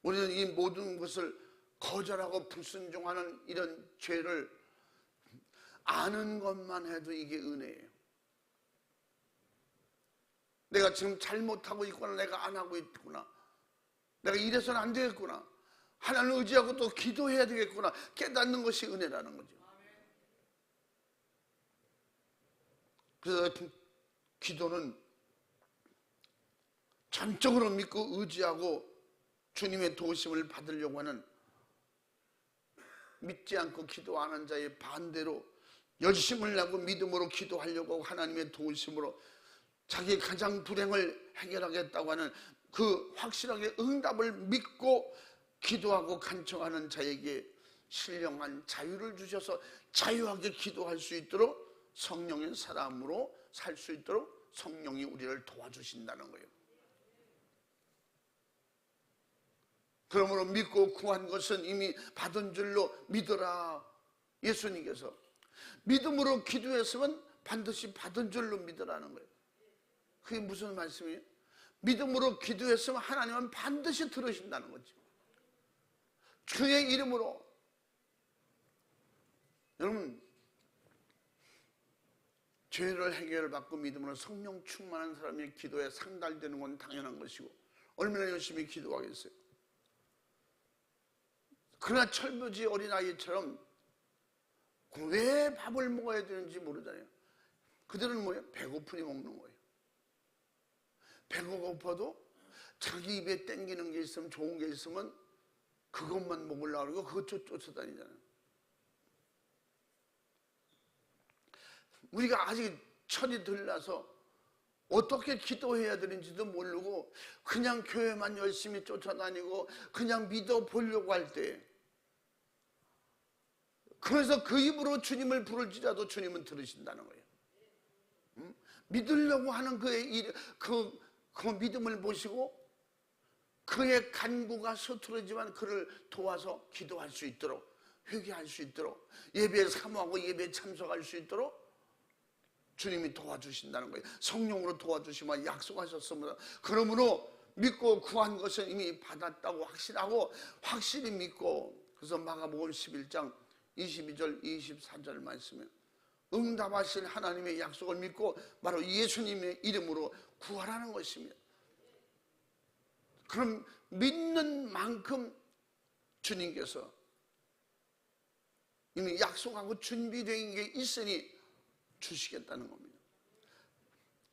A: 우리는 이 모든 것을 거절하고 불순종하는 이런 죄를 아는 것만 해도 이게 은혜예요. 내가 지금 잘못하고 있구나, 내가 안 하고 있구나, 내가 이래서는 안 되겠구나, 하나님을 의지하고 또 기도해야 되겠구나 깨닫는 것이 은혜라는 거죠. 그래서 기도는 전적으로 믿고 의지하고 주님의 도우심을 받으려고 하는, 믿지 않고 기도 안 한 자의 반대로 열심을 내고 믿음으로 기도하려고 하나님의 도우심으로 자기의 가장 불행을 해결하겠다고 하는 그 확실하게 응답을 믿고 기도하고 간청하는 자에게 신령한 자유를 주셔서 자유하게 기도할 수 있도록 성령의 사람으로 살 수 있도록 성령이 우리를 도와주신다는 거예요. 그러므로 믿고 구한 것은 이미 받은 줄로 믿어라. 예수님께서 믿음으로 기도했으면 반드시 받은 줄로 믿으라는 거예요. 그게 무슨 말씀이에요? 믿음으로 기도했으면 하나님은 반드시 들으신다는 거죠. 주의 이름으로. 여러분, 죄를 해결받고 믿음으로 성령 충만한 사람의 기도에 상달되는 건 당연한 것이고 얼마나 열심히 기도하겠어요. 그러나 철부지 어린아이처럼 왜 밥을 먹어야 되는지 모르잖아요. 그들은 뭐예요? 배고프니 먹는 거예요. 배가 고파도 자기 입에 땡기는 게 있으면, 좋은 게 있으면 그것만 먹으려고 그러고 그것 쫓아다니잖아요. 우리가 아직 철이 들나서 어떻게 기도해야 되는지도 모르고 그냥 교회만 열심히 쫓아다니고 그냥 믿어보려고 할 때, 그래서 그 입으로 주님을 부를지라도 주님은 들으신다는 거예요. 믿으려고 하는 그의 그 믿음을 보시고 그의 간구가 서투르지만 그를 도와서 기도할 수 있도록, 회개할 수 있도록, 예배에 사모하고 예배에 참석할 수 있도록 주님이 도와주신다는 거예요. 성령으로 도와주시면 약속하셨습니다. 그러므로 믿고 구한 것은 이미 받았다고 확신하고 확실히 믿고, 그래서 마가복음 11장 22절 24절 말씀에 응답하실 하나님의 약속을 믿고 바로 예수님의 이름으로 구하라는 것입니다. 그럼 믿는 만큼 주님께서 이미 약속하고 준비된 게 있으니 주시겠다는 겁니다.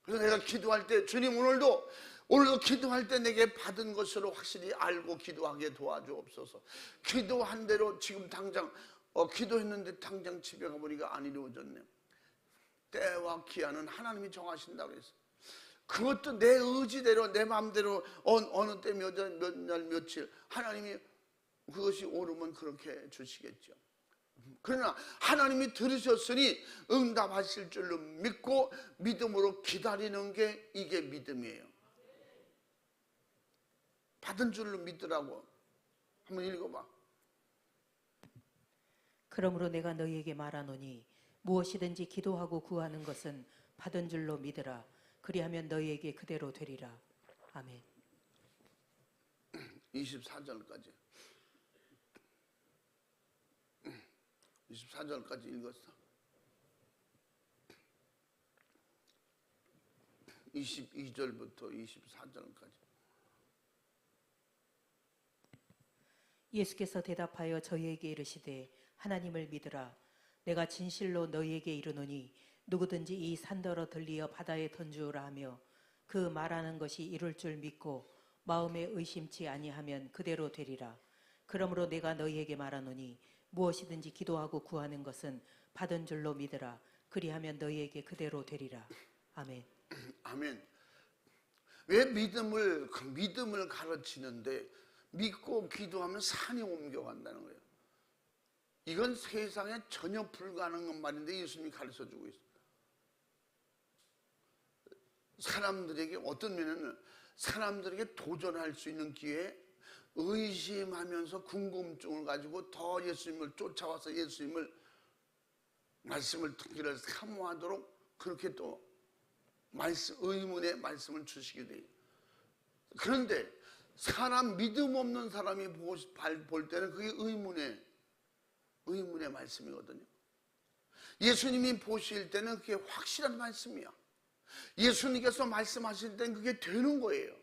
A: 그래서 내가 기도할 때 주님 오늘도 기도할 때 내게 받은 것으로 확실히 알고 기도하게 도와주옵소서. 기도한 대로 지금 당장 기도했는데 당장 집에 가보니까 안 이루어졌네. 때와 기한은 하나님이 정하신다고 했어요. 그것도 내 의지대로 내 마음대로 어느 때 몇 날 며칠 하나님이 그것이 오르면 그렇게 주시겠죠. 그러나 하나님이 들으셨으니 응답하실 줄로 믿고 믿음으로 기다리는 게 이게 믿음이에요. 받은 줄로 믿으라고. 한번 읽어봐.
B: 그러므로 내가 너희에게 말하노니 무엇이든지 기도하고 구하는 것은 받은 줄로 믿으라. 그리하면 너희에게 그대로 되리라. 아멘.
A: 24절까지. 24절까지 읽었어. 22절부터 24절까지.
B: 예수께서 대답하여 저희에게 이르시되 하나님을 믿으라. 내가 진실로 너희에게 이르노니 누구든지 이 산더러 들리어 바다에 던주라 하며 그 말하는 것이 이룰 줄 믿고 마음에 의심치 아니하면 그대로 되리라. 그러므로 내가 너희에게 말하노니 무엇이든지 기도하고 구하는 것은 받은 줄로 믿으라. 그리하면 너희에게 그대로 되리라. 아멘.
A: 아멘. 왜 믿음을 가르치는데 믿고 기도하면 산이 옮겨간다는 거예요. 이건 세상에 전혀 불가능한 말인데 예수님이 가르쳐주고 있어요. 사람들에게 어떤 면에는 사람들에게 도전할 수 있는 기회에 의심하면서 궁금증을 가지고 더 예수님을 쫓아와서 예수님을 말씀을 듣기를 사모하도록 그렇게 또 의문의 말씀을 주시게 돼요. 그런데 사람 믿음 없는 사람이 볼 때는 그게 의문의 말씀이거든요. 예수님이 보실 때는 그게 확실한 말씀이야. 예수님께서 말씀하실 때는 그게 되는 거예요.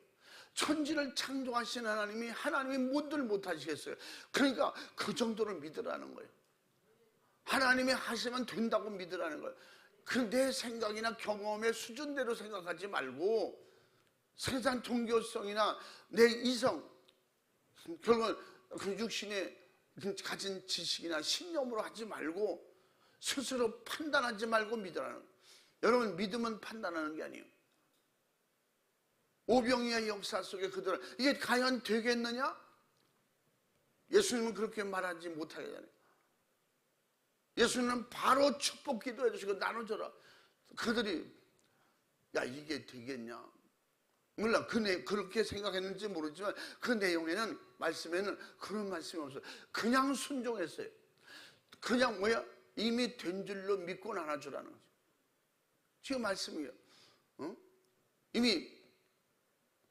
A: 천지를 창조하신 하나님이 뭔들 못하시겠어요. 그러니까 그 정도를 믿으라는 거예요. 하나님이 하시면 된다고 믿으라는 거예요. 그 내 생각이나 경험의 수준대로 생각하지 말고 세상 종교성이나 내 이성, 결국은 그 육신의 가진 지식이나 신념으로 하지 말고 스스로 판단하지 말고 믿으라는 거예요. 여러분, 믿음은 판단하는 게 아니에요. 오병이의 역사 속에 그들은 이게 과연 되겠느냐? 예수님은 그렇게 말하지 못하게 하잖아요. 예수님은 바로 축복 기도해 주시고 나눠줘라. 그들이 야, 이게 되겠냐? 물론 그렇게 생각했는지 모르지만 그 내용에는, 말씀에는 그런 말씀이 없어요. 그냥 순종했어요. 그냥 이미 된 줄로 믿고 나눠주라는 거죠. 지금 말씀이에요. 이미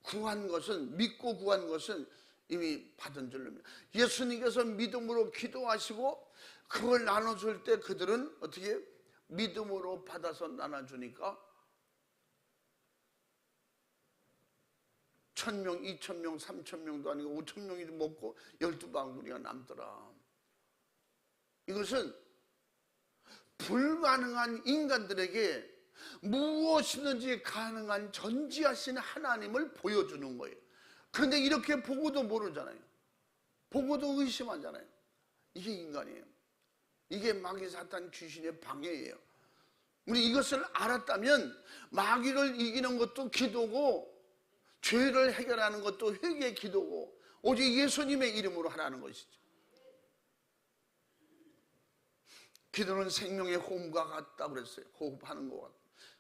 A: 구한 것은, 믿고 구한 것은 이미 받은 줄로 믿어요. 예수님께서 믿음으로 기도하시고 그걸 나눠줄 때 그들은 어떻게 믿음으로 받아서 나눠주니까 1,000명, 2,000명, 3,000명도 아니고 5,000명이 먹고 12바구니가 남더라. 이것은 불가능한 인간들에게 무엇이든지 가능한 전지하신 하나님을 보여주는 거예요. 그런데 이렇게 보고도 모르잖아요. 보고도 의심하잖아요. 이게 인간이에요. 이게 마귀 사탄 귀신의 방해예요. 우리 이것을 알았다면 마귀를 이기는 것도 기도고 죄를 해결하는 것도 회개의 기도고 오직 예수님의 이름으로 하라는 것이죠. 기도는 생명의 호흡과 같다고 그랬어요. 호흡하는 것 같다.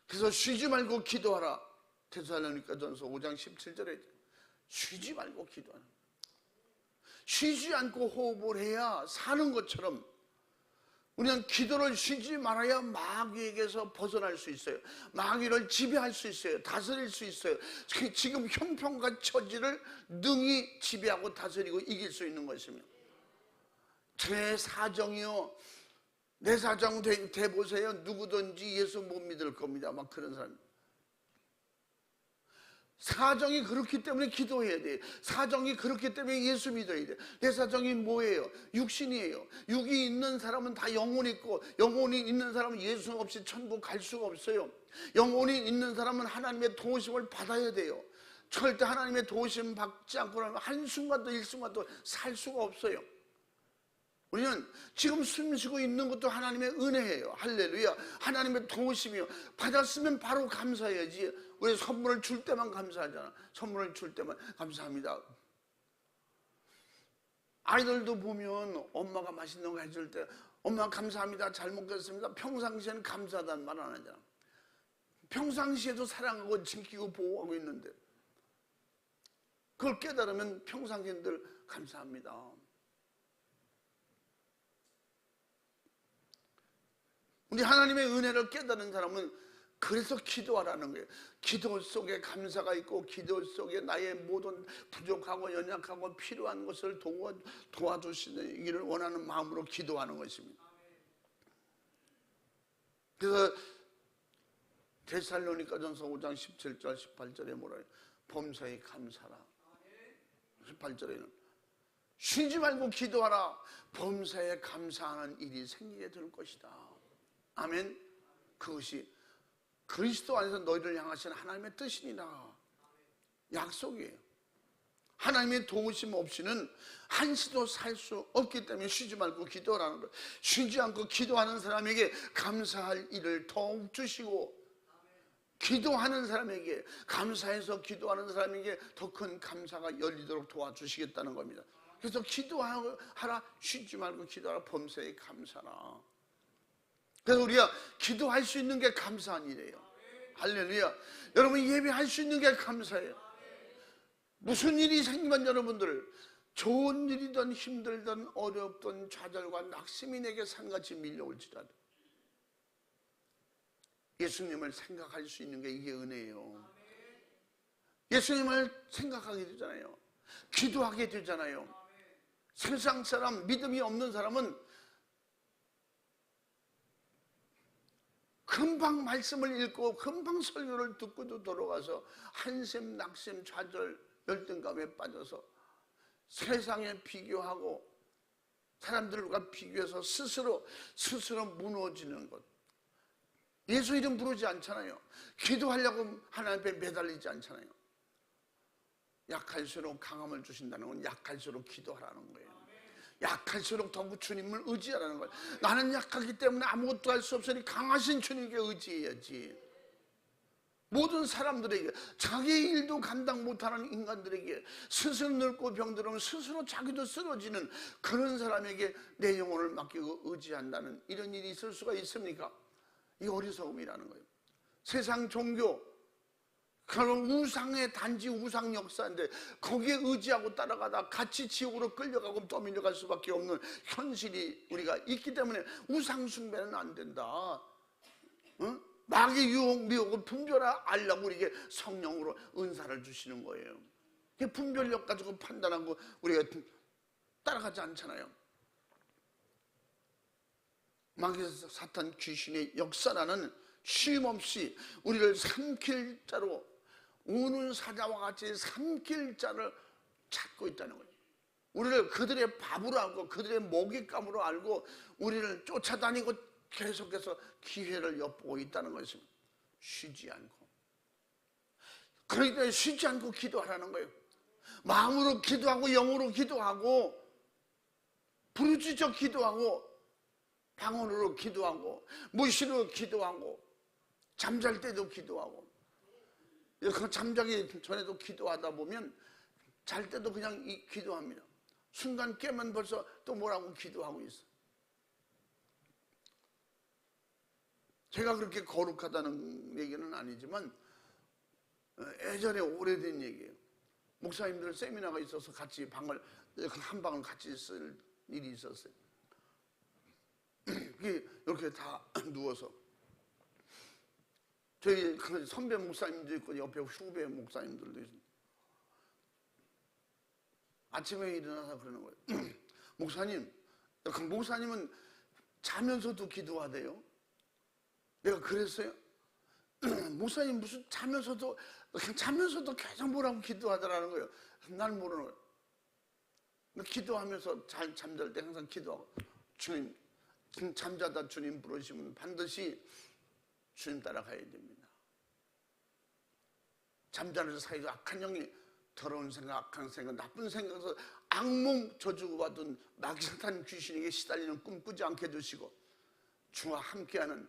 A: 그래서 쉬지 말고 기도하라. 데살로니가전서 5장 17절에 쉬지 말고 기도하라. 쉬지 않고 호흡을 해야 사는 것처럼 우리는 기도를 쉬지 말아야 마귀에게서 벗어날 수 있어요. 마귀를 지배할 수 있어요. 다스릴 수 있어요. 지금 형편과 처지를 능히 지배하고 다스리고 이길 수 있는 것입니다. 제 사정이요, 내 사정 대보세요. 누구든지 예수 못 믿을 겁니다. 막 그런 사람. 사정이 그렇기 때문에 기도해야 돼. 사정이 그렇기 때문에 예수 믿어야 돼. 내 사정이 뭐예요? 육신이에요. 육이 있는 사람은 다 영혼이 있고, 영혼이 있는 사람은 예수 없이 천국 갈 수가 없어요. 영혼이 있는 사람은 하나님의 도우심을 받아야 돼요. 절대 하나님의 도우심 받지 않고는 한순간도 일순간도 살 수가 없어요. 우리는 지금 숨쉬고 있는 것도 하나님의 은혜예요. 할렐루야. 하나님의 도우심이요. 받았으면 바로 감사해야지. 왜 선물을 줄 때만 감사하잖아. 선물을 줄 때만 감사합니다. 아이들도 보면 엄마가 맛있는 거 해줄 때 엄마 감사합니다. 잘 먹겠습니다. 평상시에는 감사하다는 말 안 하잖아. 평상시에도 사랑하고 지키고 보호하고 있는데 그걸 깨달으면 평상시들 감사합니다. 우리 하나님의 은혜를 깨달은 사람은 그래서 기도하라는 거예요. 기도 속에 감사가 있고 기도 속에 나의 모든 부족하고 연약하고 필요한 것을 도와주시기를 원하는 마음으로 기도하는 것입니다. 그래서 데살로니가전서 5장 17절 18절에 뭐라요? 범사에 감사라. 18절에는 쉬지 말고 기도하라. 범사에 감사하는 일이 생기게 될 것이다. 아멘. 그것이 그리스도 안에서 너희를 향하신 하나님의 뜻이니라. 약속이에요. 하나님의 도우심 없이는 한시도 살 수 없기 때문에 쉬지 말고 기도하라는 거예요. 쉬지 않고 기도하는 사람에게 감사할 일을 더욱 주시고, 기도하는 사람에게, 감사해서 기도하는 사람에게 더 큰 감사가 열리도록 도와주시겠다는 겁니다. 그래서 기도하라. 쉬지 말고 기도하라. 범사에 감사라. 그래서 우리가 기도할 수 있는 게 감사한 일이에요. 할렐루야. 여러분, 예배할 수 있는 게 감사해요. 무슨 일이 생기면 여러분들, 좋은 일이든 힘들든 어렵든 좌절과 낙심이 내게 산같이 밀려올지라도 예수님을 생각할 수 있는 게 이게 은혜예요. 예수님을 생각하게 되잖아요. 기도하게 되잖아요. 세상 사람, 믿음이 없는 사람은 금방 말씀을 읽고 금방 설교를 듣고도 돌아가서 한샘 낙샘 좌절 열등감에 빠져서 세상에 비교하고 사람들과 비교해서 스스로 무너지는 것. 예수 이름 부르지 않잖아요. 기도하려고 하나님 앞에 매달리지 않잖아요. 약할수록 강함을 주신다는 건 약할수록 기도하라는 거예요. 약할수록 더욱 주님을 의지하라는 거예요. 나는 약하기 때문에 아무것도 할 수 없으니 강하신 주님께 의지해야지. 모든 사람들에게, 자기 일도 감당 못하는 인간들에게, 스스로 늙고 병들면 스스로 자기도 쓰러지는 그런 사람에게 내 영혼을 맡기고 의지한다는 이런 일이 있을 수가 있습니까? 이 어리석음이라는 거예요. 세상 종교, 그런 우상의 단지 우상 역사인데 거기에 의지하고 따라가다 같이 지옥으로 끌려가고 떠밀려갈 수밖에 없는 현실이 우리가 있기 때문에 우상 숭배는 안 된다. 응? 마귀 유혹 미혹을 분별하려고 우리에게 성령으로 은사를 주시는 거예요. 분별력 가지고 판단하고 우리가 따라가지 않잖아요. 마귀 사탄 귀신의 역사라는 쉼없이 우리를 삼킬 자로, 우는 사자와 같이 삼킬 자를 찾고 있다는 거예요. 우리를 그들의 밥으로 알고 그들의 먹잇감으로 알고 우리를 쫓아다니고 계속해서 기회를 엿보고 있다는 것입니다. 쉬지 않고. 그러니까 쉬지 않고 기도하라는 거예요. 마음으로 기도하고 영으로 기도하고 부르짖어 기도하고 방언으로 기도하고 무시로 기도하고 잠잘 때도 기도하고. 잠자기 전에도 기도하다 보면 잘 때도 그냥 기도합니다. 순간 깨면 벌써 또 뭐라고 기도하고 있어. 제가 그렇게 거룩하다는 얘기는 아니지만 예전에 오래된 얘기예요. 목사님들 세미나가 있어서 같이 한 방을 같이 쓸 일이 있었어요. 이렇게 다 누워서 저희 선배 목사님도 있고 옆에 후배 목사님들도 있습니다. 아침에 일어나서 그러는 거예요. 목사님은 자면서도 기도하대요. 내가 그랬어요. 목사님 무슨 자면서도 계속 뭐라고 기도하더라는 거예요. 난 모르는 거예요. 기도하면서 잠잘 때 항상 기도하고, 주님, 잠자다 주님 부르시면 반드시 주님 따라가야 됩니다. 잠자는 사이도 악한 영이 더러운 생각, 악한 생각, 나쁜 생각에서 악몽 저주받은 마귀사탄 귀신에게 시달리는 꿈 꾸지 않게 해주시고 주와 함께하는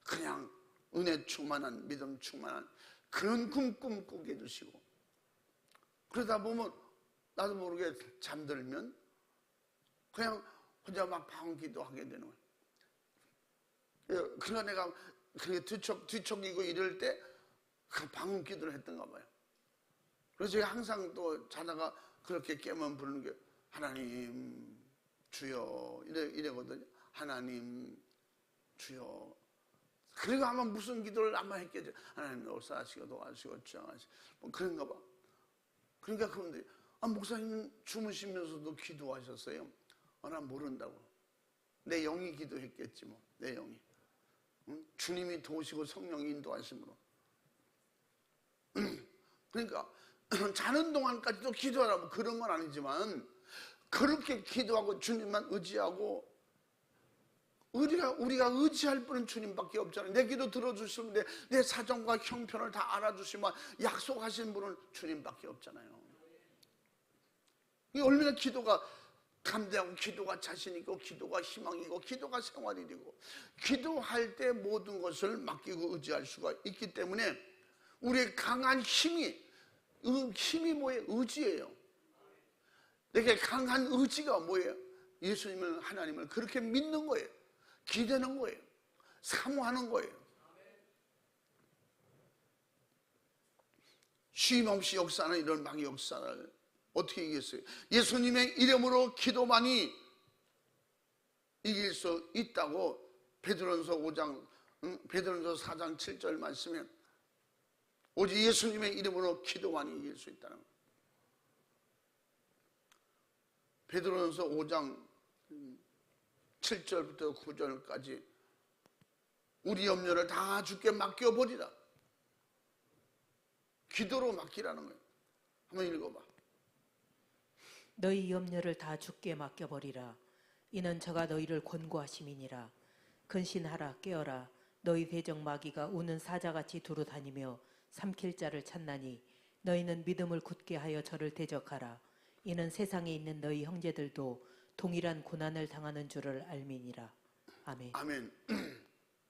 A: 그냥 은혜 충만한, 믿음 충만한 그런 꿈 꾸게 해주시고, 그러다 보면 나도 모르게 잠들면 그냥 혼자 막 방언기도 하게 되는 거예요. 그러니까 내가 뒤척이고 이럴 때 그 방언기도를 했던가 봐요. 그래서 제가 항상 또 자다가 그렇게 깨면 부르는 게 하나님 주여 이래거든요. 하나님 주여. 그리고 아마 무슨 기도를 아마 했겠죠. 하나님 역사하시고 도와주시고 주장하시고 뭐 그런가 봐. 그러니까 그런데 목사님 주무시면서도 기도하셨어요. 난 모른다고. 내 영이 기도했겠지 뭐. 내 영이. 응? 주님이 도우시고 성령이 인도하심으로. 그러니까 자는 동안까지도 기도하라고 그런 건 아니지만 그렇게 기도하고 주님만 의지하고 우리가 의지할 분은 주님밖에 없잖아요. 내 기도 들어주시면 내 사정과 형편을 다 알아주시면 약속하신 분은 주님밖에 없잖아요. 이 얼마나 기도가 감대하고 기도가 자신이고 기도가 희망이고 기도가 생활이 되고 기도할 때 모든 것을 맡기고 의지할 수가 있기 때문에 우리의 강한 힘이 뭐예요? 의지예요. 내게 강한 의지가 뭐예요? 예수님을, 하나님을 그렇게 믿는 거예요. 기대는 거예요. 사모하는 거예요. 쉼 없이 역사하는 이런 마귀 역사를 어떻게 이겼어요? 예수님의 이름으로 기도만이 이길 수 있다고 베드로전서 4장 7절 말씀에 오직 예수님의 이름으로 기도만이 이길 수 있다는 거예요. 베드로전서 5장 7절부터 9절까지 우리 염려를 다 주께 맡겨버리라. 기도로 맡기라는 거예요. 한번 읽어봐.
B: 너희 염려를 다 주께 맡겨버리라. 이는 저가 너희를 권고하심이니라. 근신하라, 깨어라. 너희 대적 마귀가 우는 사자같이 두루 다니며 삼킬 자를 찾나니 너희는 믿음을 굳게 하여 저를 대적하라. 이는 세상에 있는 너희 형제들도 동일한 고난을 당하는 줄을 알미니라. 아멘.
A: 아멘.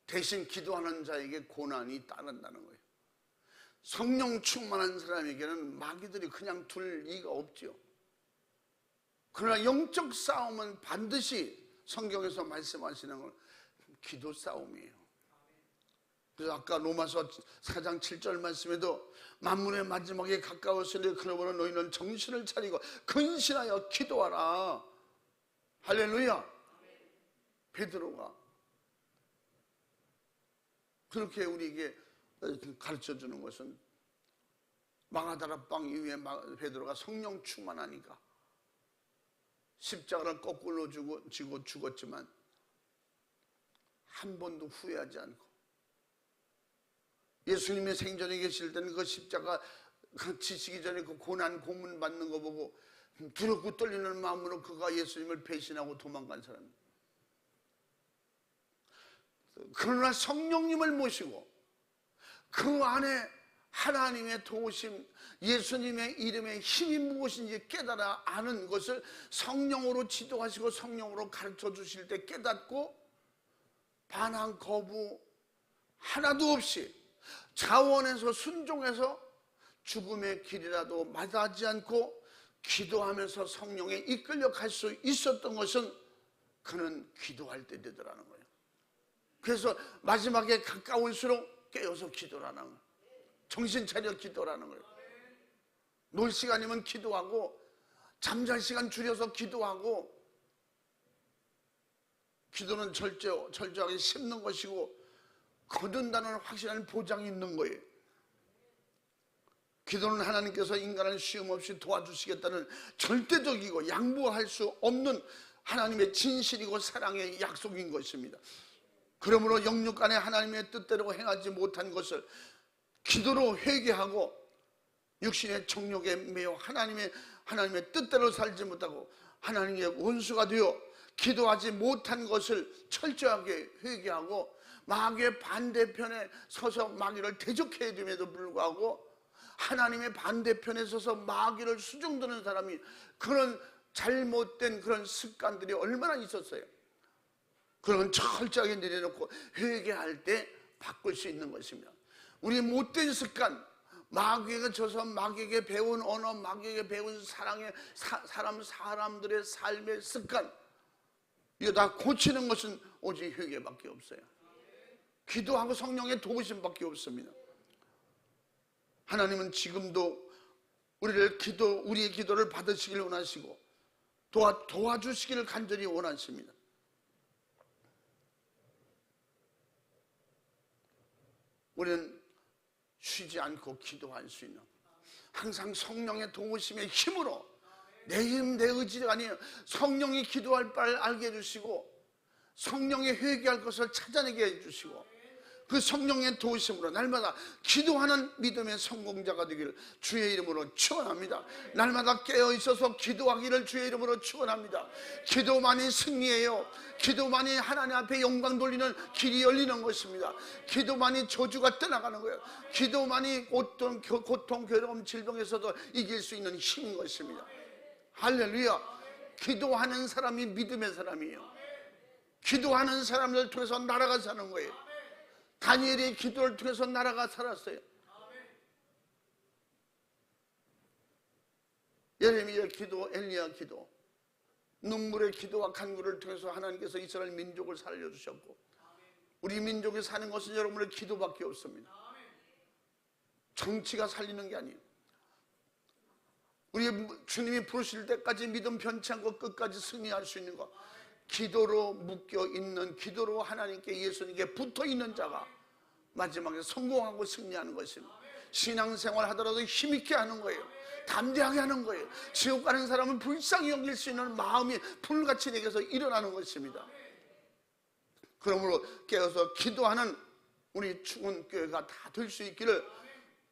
A: 대신 기도하는 자에게 고난이 따른다는 거예요. 성령 충만한 사람에게는 마귀들이 그냥 둘 리가 없죠. 그러나 영적 싸움은 반드시 성경에서 말씀하시는 건 기도 싸움이에요. 그래서 아까 로마서 4장 7절 말씀에도 만문의 마지막에 가까웠으니 그러므로 너희는 정신을 차리고 근신하여 기도하라. 할렐루야. 베드로가 그렇게 우리에게 가르쳐주는 것은 마가다라방 이후에 베드로가 성령 충만하니까 십자가를 거꾸로 지고 죽었지만 한 번도 후회하지 않고, 예수님이 생전에 계실 때는 그 십자가 지시기 전에 그 고난 고문 받는 거 보고 두렵고 떨리는 마음으로 그가 예수님을 배신하고 도망간 사람입니다. 그러나 성령님을 모시고 그 안에 하나님의 도우심, 예수님의 이름의 힘이 무엇인지 깨달아 아는 것을 성령으로 지도하시고 성령으로 가르쳐 주실 때 깨닫고 반항 거부 하나도 없이 자원해서 순종해서 죽음의 길이라도 마다하지 않고 기도하면서 성령에 이끌려 갈 수 있었던 것은 그는 기도할 때 되더라는 거예요. 그래서 마지막에 가까울수록 깨어서 기도라는 거예요. 정신 차려 기도라는 거예요. 놀 시간이면 기도하고 잠잘 시간 줄여서 기도하고, 기도는 철저하게 심는 것이고 거둔다는 확실한 보장이 있는 거예요. 기도는 하나님께서 인간을 시험 없이 도와주시겠다는 절대적이고 양보할 수 없는 하나님의 진실이고 사랑의 약속인 것입니다. 그러므로 영육 간에 하나님의 뜻대로 행하지 못한 것을 기도로 회개하고 육신의 정욕에 매여 하나님의 뜻대로 살지 못하고 하나님의 원수가 되어 기도하지 못한 것을 철저하게 회개하고 마귀의 반대편에 서서 마귀를 대적해야 됨에도 불구하고 하나님의 반대편에 서서 마귀를 수종드는 사람이, 그런 잘못된 그런 습관들이 얼마나 있었어요. 그런 건 철저하게 내려놓고 회개할 때 바꿀 수 있는 것입니다. 우리 못된 습관, 마귀에게 져서 마귀에게 배운 언어, 마귀에게 배운 사람들의 삶의 습관, 이거 다 고치는 것은 오직 회개밖에 없어요. 기도하고 성령의 도우심밖에 없습니다. 하나님은 지금도 우리의 기도를 받으시길 원하시고 도와주시기를 간절히 원하십니다. 우리는 쉬지 않고 기도할 수 있는, 항상 성령의 도우심의 힘으로, 내 힘, 내 의지가 아니에요. 성령이 기도할 바를 알게 해주시고 성령이 회개할 것을 찾아내게 해주시고 그 성령의 도우심으로 날마다 기도하는 믿음의 성공자가 되기를 주의 이름으로 축원합니다. 날마다 깨어있어서 기도하기를 주의 이름으로 축원합니다. 기도만이 승리예요. 기도만이 하나님 앞에 영광 돌리는 길이 열리는 것입니다. 기도만이 저주가 떠나가는 거예요. 기도만이 고통, 괴로움, 질병에서도 이길 수 있는 힘인 것입니다. 할렐루야. 기도하는 사람이 믿음의 사람이에요. 기도하는 사람들 통해서 나라가 사는 거예요. 다니엘의 기도를 통해서 나라가 살았어요. 예레미야 기도, 엘리야 기도, 눈물의 기도와 간구를 통해서 하나님께서 이스라엘 민족을 살려주셨고, 우리 민족이 사는 것은 여러분의 기도밖에 없습니다. 정치가 살리는 게 아니에요. 우리 주님이 부르실 때까지 믿음 변치 않고 끝까지 승리할 수 있는 것, 기도로 묶여있는, 기도로 하나님께 예수님께 붙어있는 자가 마지막에 성공하고 승리하는 것입니다. 신앙생활 하더라도 힘있게 하는 거예요. 담대하게 하는 거예요. 지옥 가는 사람은 불쌍히 여길 수 있는 마음이 불같이 내게서 일어나는 것입니다. 그러므로 깨어서 기도하는 우리 충원 교회가 다 될 수 있기를,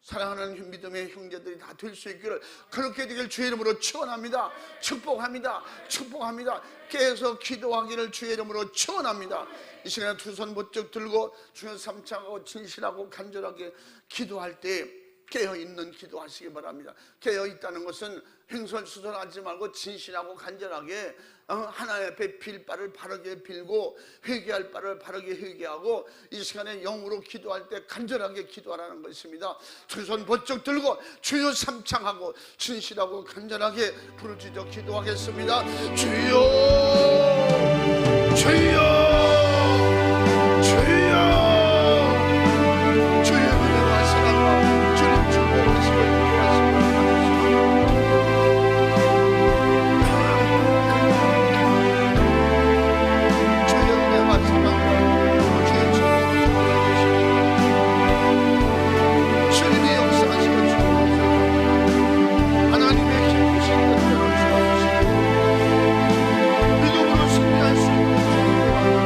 A: 사랑하는 믿음의 형제들이 다 될 수 있기를 그렇게 되길 주의 이름으로 축원합니다. 축복합니다. 축복합니다. 깨어서 기도하기를 주의 이름으로 축원합니다. 이 시간에 두 손 번쩍 들고 주여 삼창하고 진실하고 간절하게 기도할 때 깨어있는 기도하시기 바랍니다. 깨어있다는 것은 횡설수설하지 말고 진실하고 간절하게 하나님 앞에 빌 바를 바르게 빌고 회개할 바를 바르게 회개하고 이 시간에 영으로 기도할 때 간절하게 기도하라는 것입니다. 두 손 번쩍 들고 주여 삼창하고 진실하고 간절하게 부르짖어 기도하겠습니다. 주여 주여 주여 주의 은혜와 사랑과 주님 축복하시고 인도하시고 주의 은혜와 사랑과 주의 축복을 도와주시고 주님이 역사하시고 축복하시고 하나님의 힘이신 것들을 주옵시고 믿음으로 승리할 수 있는 주님과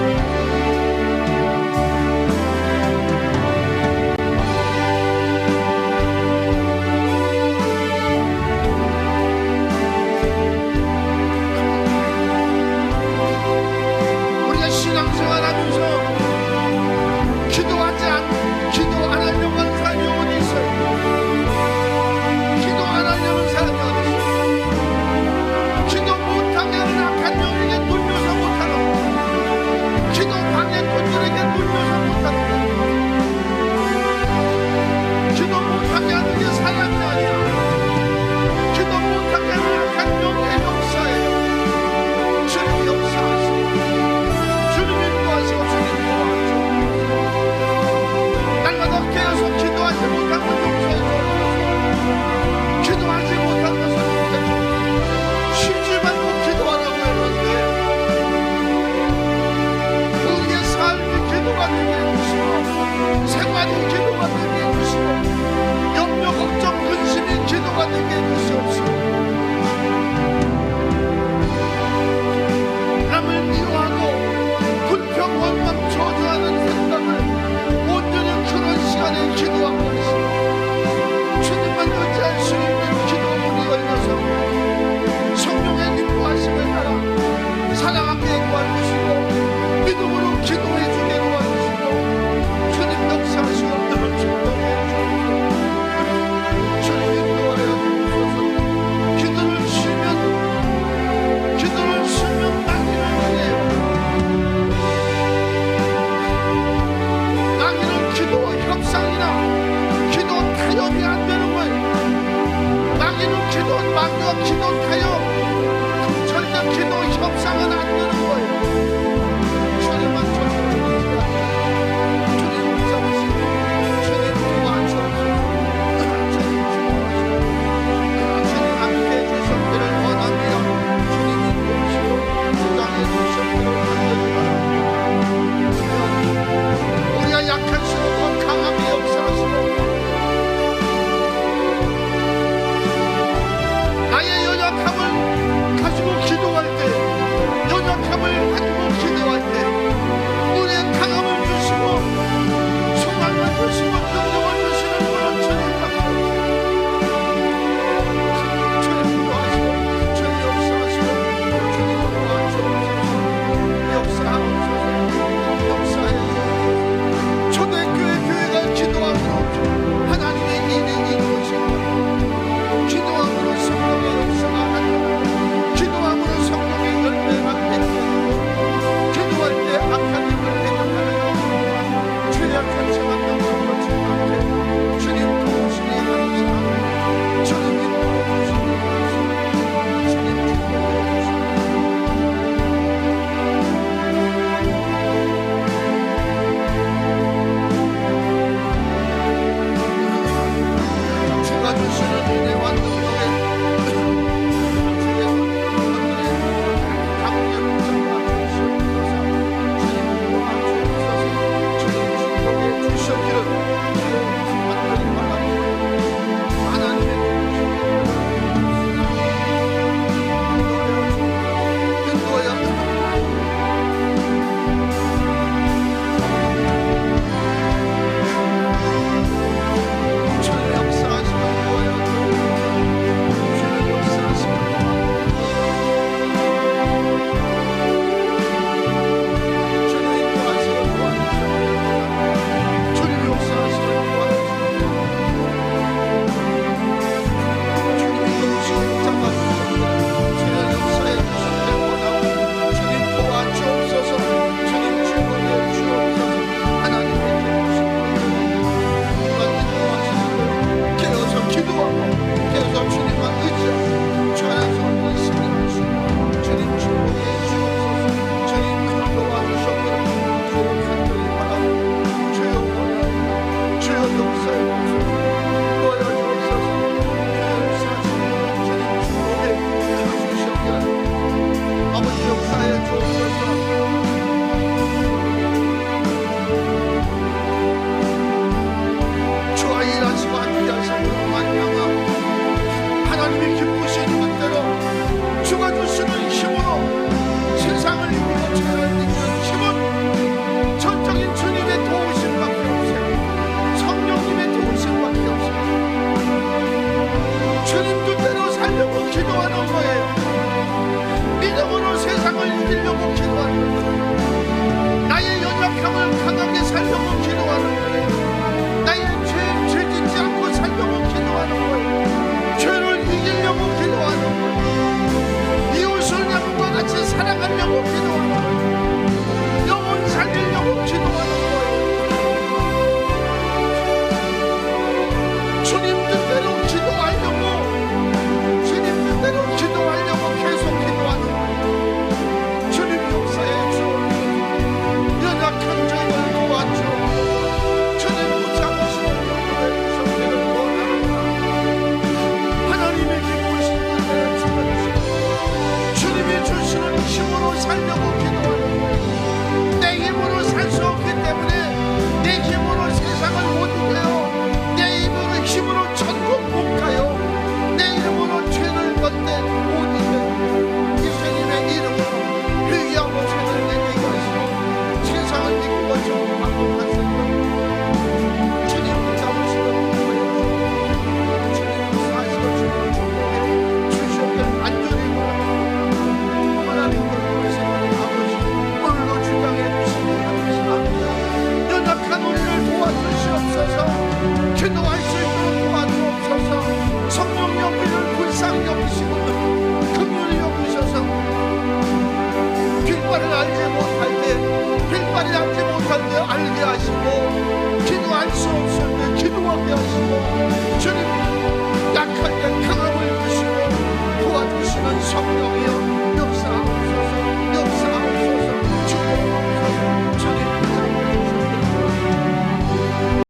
A: 주옵소서.